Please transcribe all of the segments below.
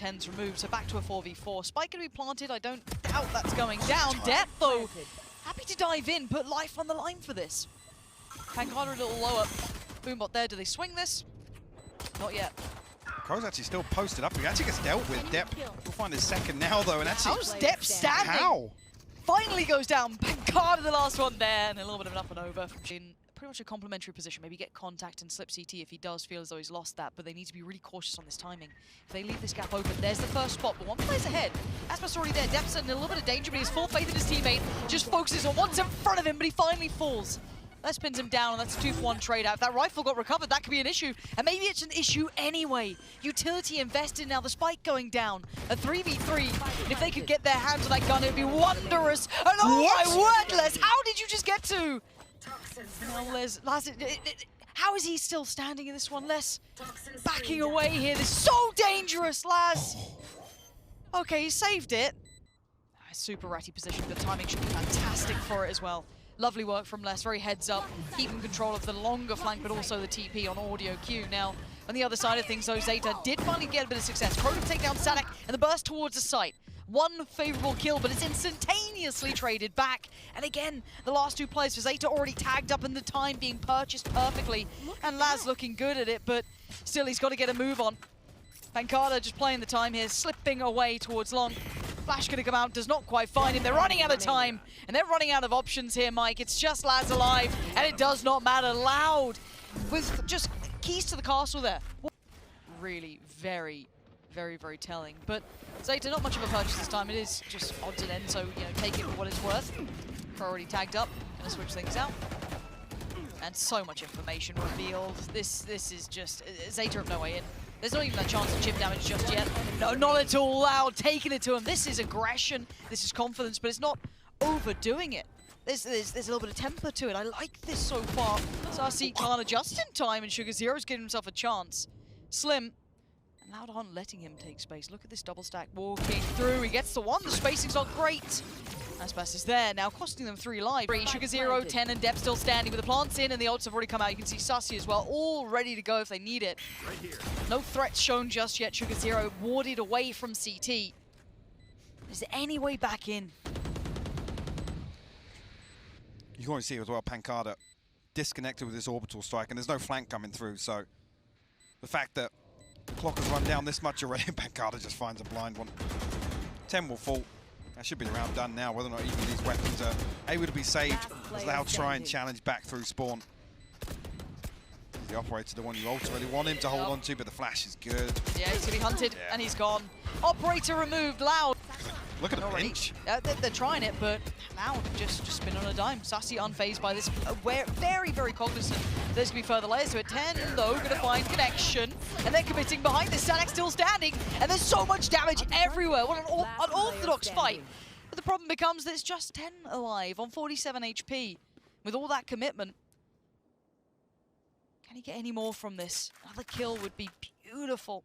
TENN's removed, so back to a 4v4. Spike gonna be planted, I don't doubt that's going down. Depth though, happy to dive in, put life on the line for this. pancada a little lower. Boombot there, do they swing this? Not yet. Crow's actually still posted up. He actually gets dealt with. Depp will find his second now though, and actually... How's Depp standing? How? Finally goes down. pancada the last one there, and a little bit of an up and over from Jin. Pretty much a complementary position. Maybe get contact and slip CT if he does feel as though he's lost that, but they need to be really cautious on this timing. If they leave this gap open, there's the first spot, but one player's ahead. Aspas already there. Depp's in a little bit of danger, but he has full faith in his teammate. Just focuses on what's in front of him, but he finally falls. That spins him down, and that's a 2-for-1 trade out. If that rifle got recovered, that could be an issue. And maybe it's an issue anyway. Utility invested now, the spike going down. A 3v3. And if they could get their hands on that gun, it would be wondrous. And oh my word, Les, how did you just get to? Now Les, how is he still standing in this one? Les backing away here. This is so dangerous, Laz. Okay, he saved it. Super ratty position. The timing should be fantastic for it as well. Lovely work from Les, very heads up, keeping control of the longer flank, but also the TP on audio Q. Now, on the other side of things, though, ZETA did finally get a bit of success. Pro to take down saadhak and the burst towards the site. One favorable kill, but it's instantaneously traded back. And again, the last two players for ZETA already tagged up in the time being purchased perfectly. And Laz looking good at it, but still he's got to get a move on. pancada just playing the time here, slipping away towards long. Flash gonna come out, does not quite find him. They're running out of time, and they're running out of options here, Mike. It's just Laz alive, and it does not matter. Loud, with just keys to the castle there. Really very, very, very telling. But ZETA, not much of a purchase this time. It is just odds and ends, so, you know, take it for what it's worth. Pro already tagged up, gonna switch things out. And so much information revealed. This is just, ZETA have no way in. There's not even a chance of chip damage just yet. No, not at all. Loud, taking it to him. This is aggression, this is confidence, but it's not overdoing it. There's a little bit of temper to it. I like this so far. Sacy can't adjust in time, and sugar0's giving himself a chance. Slim, and Loud aren't letting him take space. Look at this double stack walking through. He gets the one. The spacing's not great. Aspas is there, now costing them 3 lives. sugar0, TENN, and Depp still standing with the plants in, and the ults have already come out. You can see Sacy as well, all ready to go if they need it. No threats shown just yet. sugar0 warded away from CT. Is there any way back in? You can always see as well, pancada disconnected with this orbital strike, and there's no flank coming through, so the fact that the clock has run down this much already, pancada just finds a blind one. TENN will fall. That should be the round done now, whether or not even these weapons are able to be saved as Loud try and challenge back through spawn. The operator, the one you ultimately want him to hold on to, but the flash is good. Yeah, he's gonna be hunted, and he's gone. Operator removed, Loud. Look at the pinch. They're trying it, but Loud just spin on a dime. Sacy unfazed by this, very, very cognizant. There's gonna be further layers to it. TENN, though, gonna find connection, and then committing behind this. saadhak still standing, and there's so much damage everywhere. What an unorthodox fight. But the problem becomes that it's just TENN alive on 47 HP. With all that commitment, can he get any more from this? Another kill would be beautiful.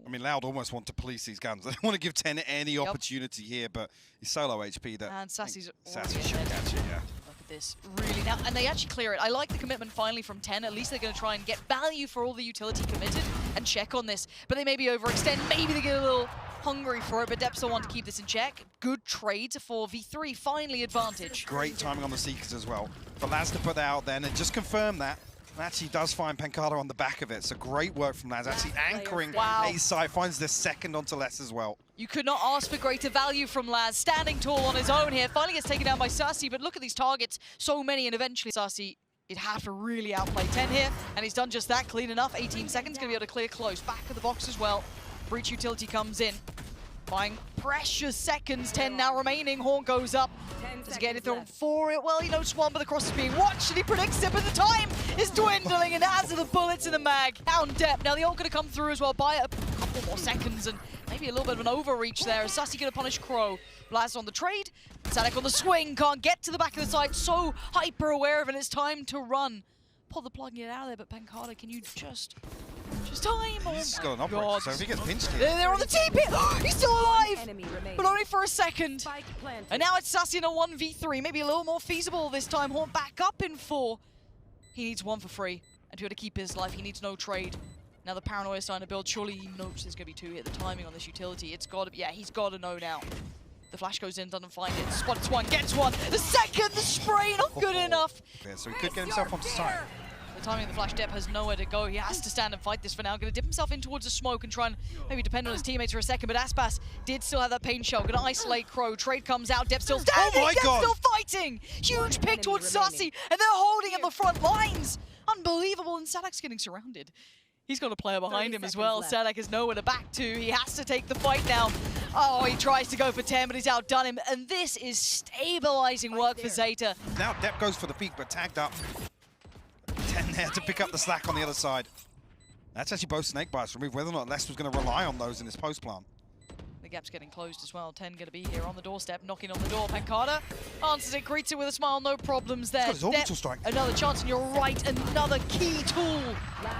I mean, Loud almost want to police these guns. They don't want to give TENN any opportunity here, but he's solo HP that... And Sacy's Sacy should catch it, yeah. Look at this, really now. And they actually clear it. I like the commitment finally from TENN. At least they're going to try and get value for all the utility committed and check on this. But they maybe overextend. Maybe they get a little hungry for it, but Depp still want to keep this in check. Good trades for V3. Finally advantage. Great timing on the Seekers as well. For Laz to put that out then and just confirm that. Actually does find pancada on the back of it. So great work from Laz, actually anchoring a side, finds the second onto Les as well. You could not ask for greater value from Laz, standing tall on his own here. Finally gets taken down by Sacy, but look at these targets, so many, and eventually Sacy, he'd have to really outplay TENN here, and he's done just that, clean enough. 18 seconds, gonna be able to clear close. Back of the box as well. Breach utility comes in. Buying precious seconds, 10 now remaining. Horn goes up. Does he get anything for it? Well, he knows one, but the cross is being watched, and he predicts it, but the time is dwindling, and as are the bullets in the mag. Down Depp. Now the ult gonna come through as well. Buy a couple more seconds, and maybe a little bit of an overreach there. Is Sacy gonna punish Crow? Blast on the trade. saadhak on the swing. Can't get to the back of the side. So hyper aware of it, and it's time to run. Pull the plug and get out of there, but pancada, can you just time? Oh He's got an operator, so if he gets pinched here. They're on the TP! He's still alive! But only for a second. And now it's Sacy in a 1v3. Maybe a little more feasible this time. Horn back up in 4. He needs 1 for free. And to be able to keep his life, he needs no trade. Now the paranoia is starting to build. Surely he knows there's going to be 2 hit. The timing on this utility, it's got to be, yeah, he's got to know now. The flash goes in, doesn't find it. Spots one, gets one. The second, the spray, not good enough. Yeah, so he could get himself onto site. The timing of the flash, Depp has nowhere to go. He has to stand and fight this for now. Going to dip himself in towards the smoke and try and maybe depend on his teammates for a second. But aspas did still have that pain shell. Going to isolate Crow. Trade comes out. Depp still standing. Oh my Depp God. still fighting. Huge pick towards Sacy. And they're holding in the front lines. Unbelievable. And saadhak's getting surrounded. He's got a player behind him as well. saadhak has nowhere to back to. He has to take the fight now. Oh, he tries to go for 10, but he's outdone him. And this is stabilizing work for ZETA. Now Depp goes for the peak, but tagged up. TENN there to pick up the slack on the other side. That's actually both snake bites removed. Whether or not Les was going to rely on those in his post plan. The gap's getting closed as well. TENN going to be here on the doorstep, knocking on the door. pancada answers it, greets it with a smile, no problems there. He's got his orbital strike. Another chance, and you're right, another key tool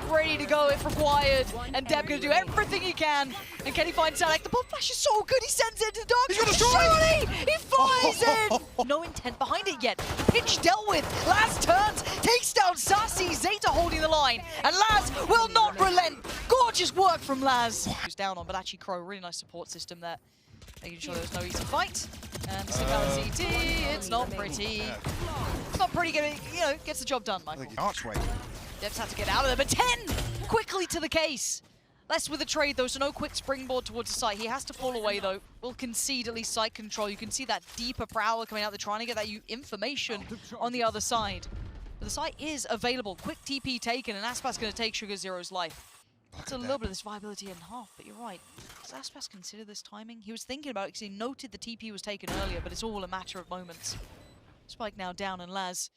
ready to go if required. And Depp going to do everything he can. And can he find saadhak? The bomb flash is so good, he sends it to the dark. He's got a strike! He flies in! No intent behind it yet. Pitch dealt with. Laz turns, takes down Sacy. ZETA holding the line. And Laz will not relent. Gorgeous work from Laz. Who's down on, but actually Crow, really nice support system there. Making sure there's no easy fight. And slip out of CT, it's not pretty. It's not pretty, gets the job done, Michael. Archway. Depp's had to get out of there, but TENN quickly to the case. Less with the trade though, so no quick springboard towards the site. He has to fall away though. Will concede at least site control. You can see that deeper prowler coming out. They're trying to get that information on the other side. But the site is available. Quick TP taken, and aspas going to take Sugar Zero's life. That's a little bit of this viability in half, but you're right. Does aspas consider this timing? He was thinking about it because he noted the TP was taken earlier, but it's all a matter of moments. Spike now down, and Laz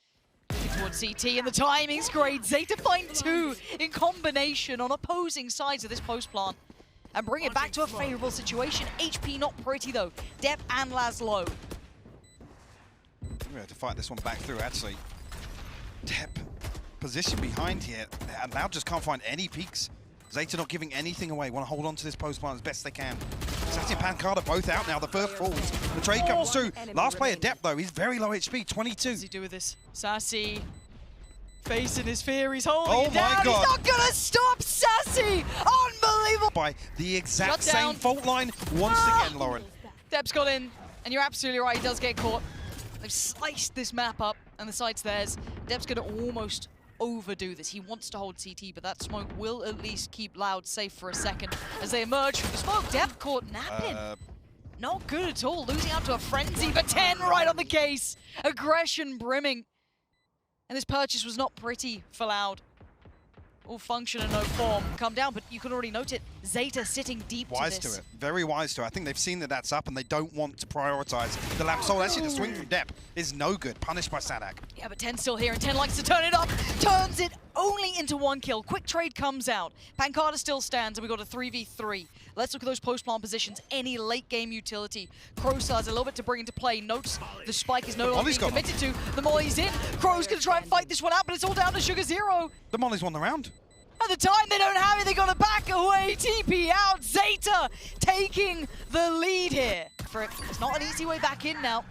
looking towards CT, and the timing's great. ZETA find 2 in combination on opposing sides of this post plant and bring it back to a favorable situation. HP not pretty though. Depp and Laz low. We have to fight this one back through, actually. Depp position behind here, and now just can't find any peaks. ZETA not giving anything away. Want to hold on to this post plant as best they can. Sacy and pancada both out now. The first falls. The trade comes through. Last player, Depp, though, he's very low HP, 22. What does he do with this? Sacy facing his fear. He's holding it down. My God. He's not going to stop Sacy. Unbelievable. By the exact same fault line once again, Lauren. Depp's got in, and you're absolutely right. He does get caught. They've sliced this map up, and the site's theirs. Depp's going to almost overdo this. He wants to hold CT, but that smoke will at least keep Loud safe for a second as they emerge from the smoke. Depp caught napping. Not good at all. Losing out to a frenzy, but TENN right on the case. Aggression brimming. And this purchase was not pretty for Loud. All function and no form. Come down, but you can already note it. ZETA sitting deep wise to this. to it. Very wise to it. I think they've seen that that's up and they don't want to prioritize the lamp soul. Actually, the swing from Depp is no good. Punished by saadhak. Yeah, but TENN's still here, and TENN likes to turn it up. Turns it only into 1 kill. Quick trade comes out. pancada still stands, and we got a 3v3. Let's look at those post-plant positions. Any late-game utility. Crow still has a little bit to bring into play. Notes the spike is no longer being committed to. The molly's in. Crow's going to try and fight this one out, but it's all down to Sugar Zero. The molly's won the round. At the time, they don't have it. They got to back away. TP out. ZETA taking the lead here. It's not an easy way back in now.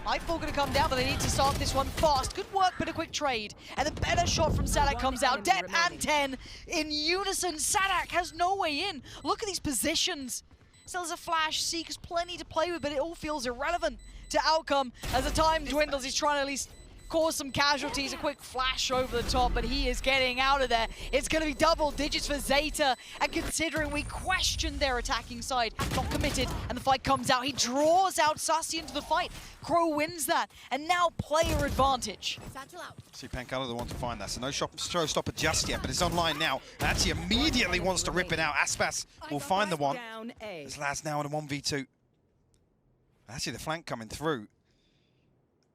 Nightfall going to come down, but they need to start this one fast. Good work, but a quick trade. And the better shot from saadhak comes out. Depp and TENN in unison. saadhak has no way in. Look at these positions. Still has a flash. Seek has plenty to play with, but it all feels irrelevant to outcome. As the time dwindles, he's trying to at least cause some casualties. A quick flash over the top, but he is getting out of there. It's going to be double digits for ZETA, and considering we questioned their attacking side, not committed, and the fight comes out, he draws out Sacy into the fight. Crow wins that, and now player advantage. See, pancada the one to find that, so no showstopper just yet, but it's online now. And actually immediately wants to rip it out. aspas will find the one. As Laz now in a 1v2. Actually, the flank coming through.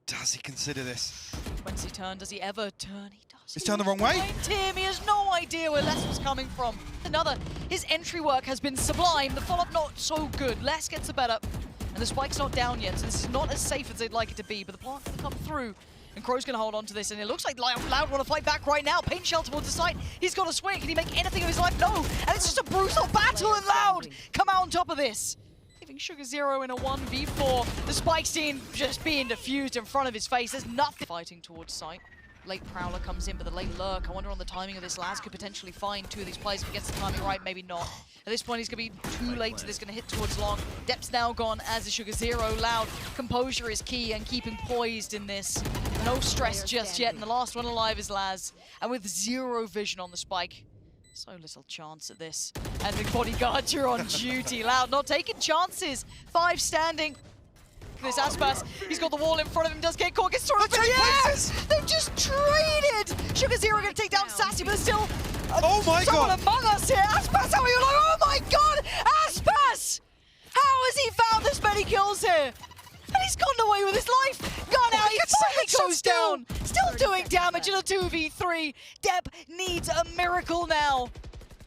Does he consider this? When's he turn? Does he ever turn? He does. He's turned the wrong way. Tim, he has no idea where Les was coming from. Another, his entry work has been sublime. The follow-up not so good. Les gets the better, and the spike's not down yet, so this is not as safe as they'd like it to be, but the plant can come through. And Crow's going to hold on to this, and it looks like Loud want to fight back right now. Paint shell towards the site. He's got a swing. Can he make anything of his life? No. And it's just a brutal battle, and Loud come out on top of this. Leaving Sugar Zero in a 1v4. The spike scene just being diffused in front of his face. There's nothing fighting towards site. late Prowler comes in, but the late Lurk, I wonder on the timing of this. Laz could potentially find two of these players if he gets the timing right, maybe not. At this point, he's going to be too late to this, going to hit towards long. Depth's now gone as is Sugar Zero. Loud, composure is key and keeping poised in this. No stress just yet, and the last one alive is Laz. And with zero vision on the spike, so little chance at this. And the bodyguards are on duty. Loud not taking chances. 5 standing. This aspas, he's got the wall in front of him, does get caught, gets thrown up in the air! They've just traded! Sugar Zero gonna take down Sacy, but there's still someone among us here. Aspas, how are you like, oh my god! Aspas! How has he found this many kills here? And he's gone away with his life! Gone out, he finally goes down! Still doing damage in a 2v3. Dep needs a miracle now.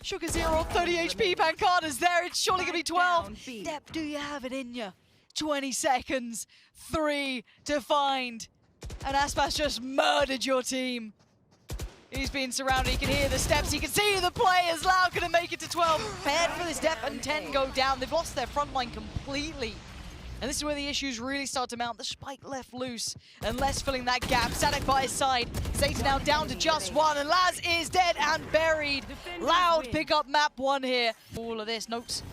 Sugar Zero, 30 HP, pancada's there, it's surely gonna be 12. Dep, do you have it in you? 20 seconds, 3 to find. And aspas just murdered your team. He's being surrounded, he can hear the steps, he can see the players. Loud gonna make it to 12. Prepared for this, Dep and TENN go down. They've lost their front line completely. And this is where the issues really start to mount. The spike left loose, and Les filling that gap. saadhak by his side. ZETA now down to just 1, and Laz is dead and buried. Loud pick up map 1 here. All of this, notes.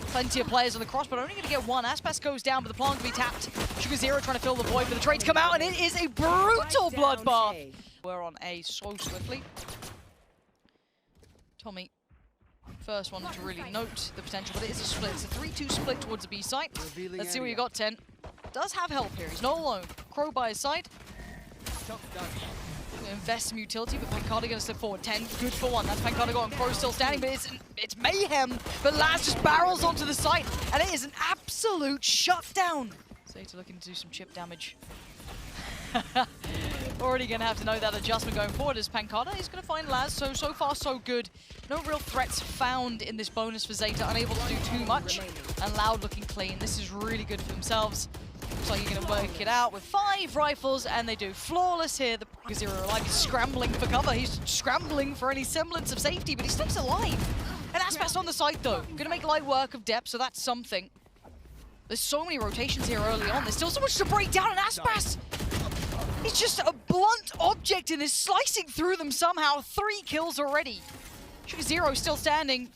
Plenty of players on the cross, but only going to get 1. Aspas goes down, but the plant can be tapped. Sugar Zero trying to fill the void for the trade to come out, and it is a brutal bloodbath. We're on A so swiftly. Tommy, first one to really note the potential, but it is a split. It's a 3-2 split towards the B site. Let's see what you got, TENN. Does have help here, he's not alone. Crow by his side. Invest some utility, but pancada going to step forward. TENN, good for 1. That's pancada gone. Crow still standing, but it's mayhem. But Laz just barrels onto the site, and it is an absolute shutdown. ZETA looking to do some chip damage. Already going to have to know that adjustment going forward as pancada is going to find Laz. So far, so good. No real threats found in this bonus for ZETA. Unable to do too much. And Loud looking clean. This is really good for themselves. Looks like you're going to work it out with 5 rifles, and they do. Flawless here. The Zero alive. He's scrambling for cover. He's scrambling for any semblance of safety, but he stays alive. And aspas on the side, though. Going to make light work of Dep, so that's something. There's so many rotations here early on. There's still so much to break down, and aspas, he's just a blunt object and is slicing through them somehow. 3 kills already. Sugar Zero still standing.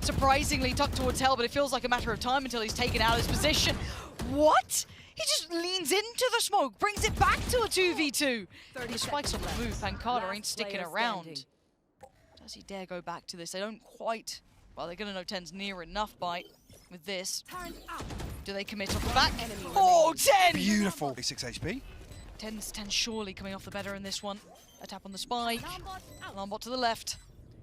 Surprisingly tucked towards hell, but it feels like a matter of time until he's taken out of his position. What? He just leans into the smoke, brings it back to a 2v2. The spike's on the move, pancada ain't sticking around. Does he dare go back to this? They don't quite, well, they're gonna know TENN's near enough bite with this. Do they commit off the back? Oh, TENN! Beautiful. 6 HP. TENN's surely coming off the better in this one. A tap on the spike. Alarmbot to the left.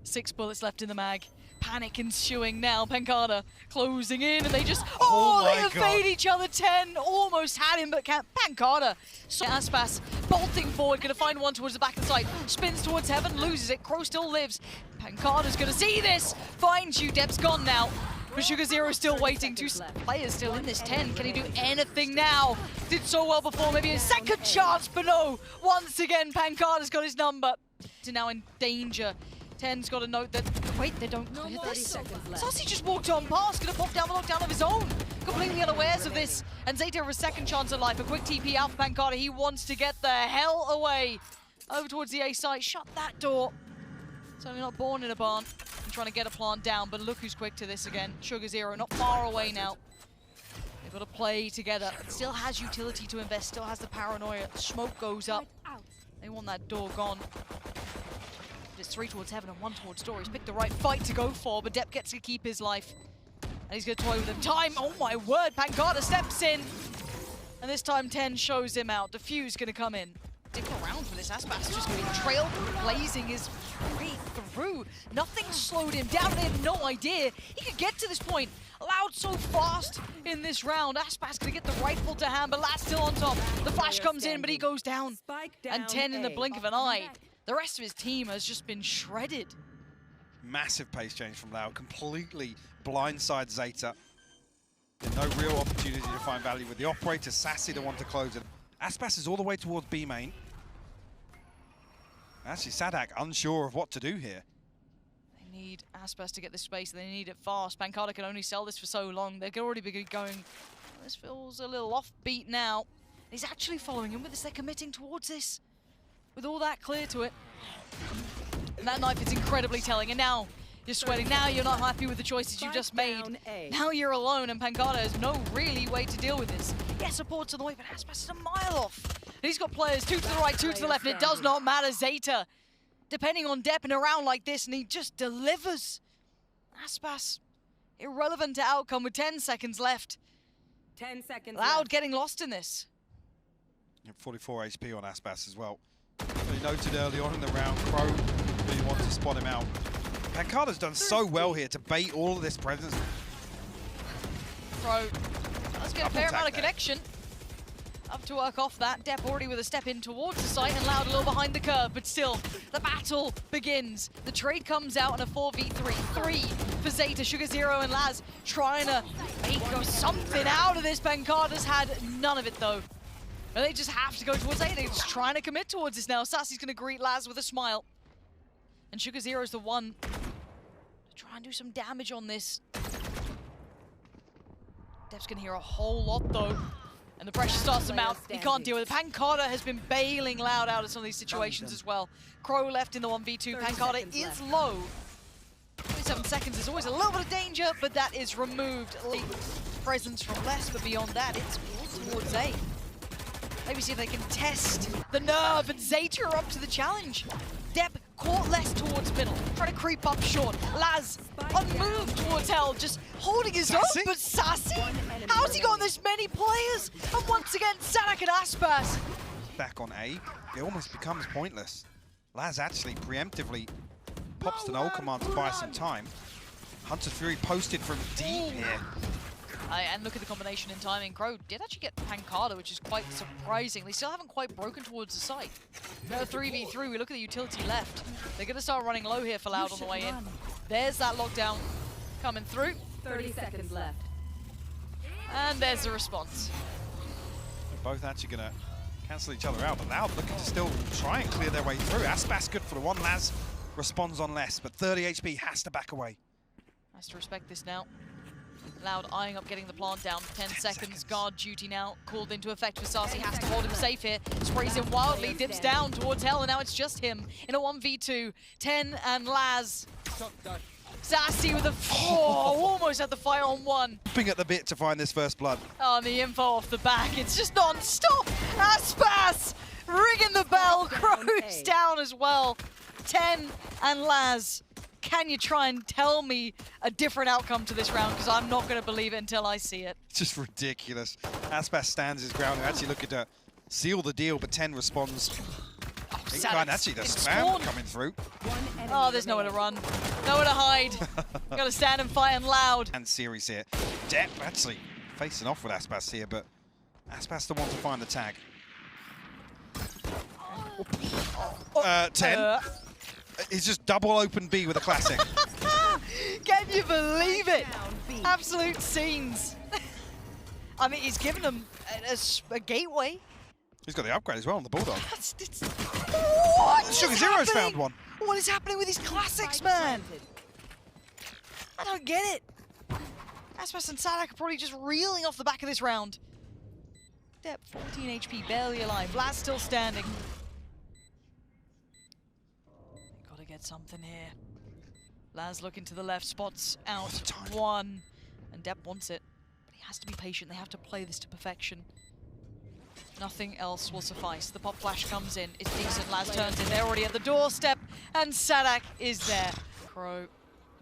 6 bullets left in the mag. Panic ensuing now. pancada closing in, and they just they evade each other. TENN almost had him, but can't. pancada. So aspas bolting forward, gonna find one towards the back of the site. Spins towards heaven, loses it. Crow still lives. pancada's gonna see this. Finds you. Dep's gone now. But Sugar Zero still waiting. 2 players still in this. TENN, can he do anything now? Did so well before, maybe a second chance, but no. Once again, pancada's got his number. They're now in danger. TENN's got a note that, wait, they don't hit this. Sacy just walked on past, gonna pop down the lockdown of his own. Completely unawares of this. And ZETA has a second chance at life. A quick TP out for pancada. He wants to get the hell away. Over towards the A site, shut that door. Certainly not born in a barn. I'm trying to get a plant down, but look who's quick to this again. Sugar Zero, not far away now. They've got to play together. Still has utility to invest, still has the paranoia. Smoke goes up. They want that door gone. It's 3 towards heaven and 1 towards door. He's picked the right fight to go for, but Dep gets to keep his life. And he's going to toy with him. Time, oh my word, pancada steps in. And this time TENN shows him out. Diffuse going to come in. Digging around for this. aspas just going to be trailblazing his way through. Nothing slowed him down. They had no idea he could get to this point. Loud so fast in this round. aspas going to get the rifle to hand, but Lat's still on top. The flash comes in, but he goes down. And TENN in the blink of an eye. The rest of his team has just been shredded. Massive pace change from Loud. Completely blindside ZETA. No real opportunity to find value with the operator. Sacy the one to close it. aspas is all the way towards B main. Actually, saadhak unsure of what to do here. They need aspas to get this space. They need it fast. pancada can only sell this for so long. They're already be going, this feels a little offbeat now. He's actually following him with this. They're committing towards this. with all that clear to it. And that knife is incredibly telling. And now you're sweating. Now you're not happy with the choices you just made. Now you're alone, and pancada has no really way to deal with this. Yeah, support's on the way, but aspas is a mile off. And he's got players 2 to the right, 2 to the left, and it does not matter. ZETA, depending on depth in a round like this, and he just delivers. aspas, irrelevant to outcome with 10 seconds left. 10 seconds Loud left. getting lost in this. 44 HP on aspas as well. He noted early on in the round, Crow really wants to spot him out. pancada's done so well here to bait all of this presence. Crow does get a fair amount of connection. Up to work off that. Depp already with a step in towards the site, and Loud a little behind the curve, but still, the battle begins. The trade comes out in a 4v3. 3 for ZETA, Sugar Zero and Laz trying to make something out of this. pancada's had none of it though. And they just have to go towards ZETA. They're just trying to commit towards this now. Sacy's going to greet Laz with a smile. And Sugar Zero's the one to try and do some damage on this. Depp's going to hear a whole lot though. And the pressure starts to mount. He can't deal with it. pancada has been bailing Loud out of some of these situations as well. Crow left in the 1v2. pancada is low. 27 seconds is always a little bit of danger, but that is removed. Presence from less, but beyond that, it's all towards A. Maybe see if they can test the nerve, and ZETA are up to the challenge. Depp caught less towards middle, trying to creep up short. Laz unmoved towards hell, just holding his own, but Sacy? How's he got this many players? And once again, saadhak and aspas. Back on A, it almost becomes pointless. Laz actually preemptively pops an ult command to buy some time. Hunter's Fury posted from deep here. And look at the combination in timing. Crow did actually get pancada, which is quite surprising. They still haven't quite broken towards the site. No 3v3, we look at the utility left. They're going to start running low here for Loud on the way in. There's that lockdown coming through. 30 seconds left. And there's the response. They're both actually going to cancel each other out, but Loud looking to still try and clear their way through. aspas good for the one. Laz responds on less, but 30 HP has to back away. Has to respect this now. Loud eyeing up getting the plant down. 10 seconds. Guard duty now called into effect for Sacy. Has to hold him safe here. Sprays him wildly, dips down towards hell, and now it's just him in a 1v2. TENN and Laz. Sacy with a almost at the fire on one. Chomping at the bit to find this first blood. Oh, and the info off the back. It's just non-stop. aspas ringing the bell. Crow's down as well. TENN and Laz. Can you try and tell me a different outcome to this round? Because I'm not going to believe it until I see it. It's just ridiculous. aspas stands his ground. They're actually looking to seal the deal, but TENN responds. In kind, actually, the spam coming through. Oh, there's nowhere to run. Nowhere to hide. Got to stand and fight and Loud. And series here. Depp actually facing off with aspas here, but aspas the one to find the tag. TENN. He's just double open B with a classic. Can you believe it? Absolute scenes. I mean, he's given them a gateway. He's got the upgrade as well on the Bulldog. What Sugar Zero's found one. What is happening with these classics, man? I don't get it. aspas and saadhak are probably just reeling off the back of this round. Depp, 14 HP, barely alive. Laz still standing. Gotta get something here. Laz looking to the left, spots out one. And Depp wants it. But he has to be patient. They have to play this to perfection. Nothing else will suffice. The pop flash comes in. It's decent. Laz turns in. They're already at the doorstep. And saadhak is there. Crow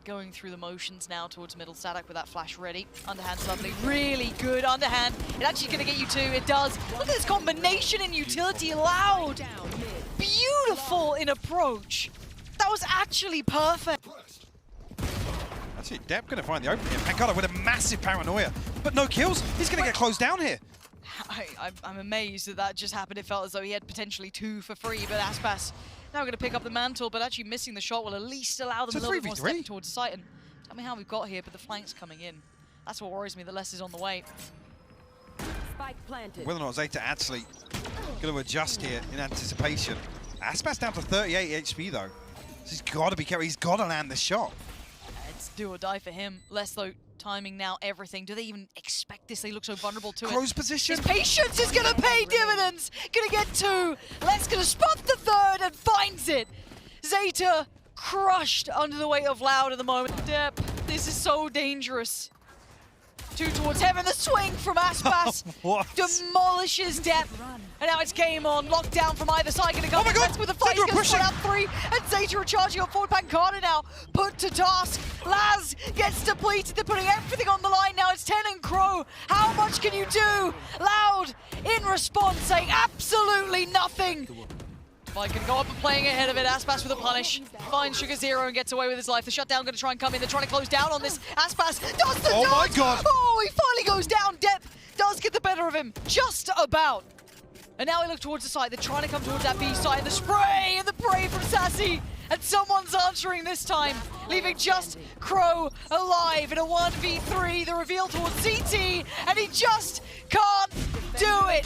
going through the motions now towards middle. saadhak with that flash ready. Underhand's lovely. Really good underhand. It actually going to get you two. It does. Look at this combination in utility. Loud. Beautiful in approach. That was actually perfect. Actually, Depp going to find the opening here. pancada with a massive paranoia, but no kills. He's going to get closed down here. I'm amazed that that just happened. It felt as though he had potentially 2 for free, but aspas now going to pick up the mantle, but actually missing the shot will at least allow them a little bit more step towards the site. And tell me how we've got here, but the flank's coming in. That's what worries me, the less is on the way. Spike planted. Whether or not ZETA actually going to adjust here in anticipation. aspas down to 38 HP though. So he's got to be careful. He's got to land this shot. It's do or die for him. Less though Timing now, everything. Do they even expect this? They look so vulnerable to Crow's it. position. His patience is going to pay dividends. Going to get 2. Les going to spot the 3rd and finds it. ZETA crushed under the weight of Loud at the moment. Depp, this is so dangerous. 2 towards heaven. The swing from aspas What? demolishes Depp. And now it's game on. Lockdown from either side. Going to go Oh my God! with the fight. He's ZETA going to put pushing. out 3. And ZETA recharging on forward. pancada now put to task. Laz gets depleted. They're putting everything on the line now. It's TENNN and Crow. How much can you do? Loud in response saying absolutely nothing. Mike can go up and playing ahead of it. aspas with a punish. Finds Sugar Zero and gets away with his life. The shutdown going to try and come in. They're trying to close down on this. aspas does the Oh my dodge. God. Oh, he finally goes down. Depp does get the better of him. Just about. And now he looks towards the side. They're trying to come towards that B side. The spray and the spray from Sacy. And someone's answering this time, leaving just Crow alive in a 1v3. The reveal towards CT, and he just can't do it.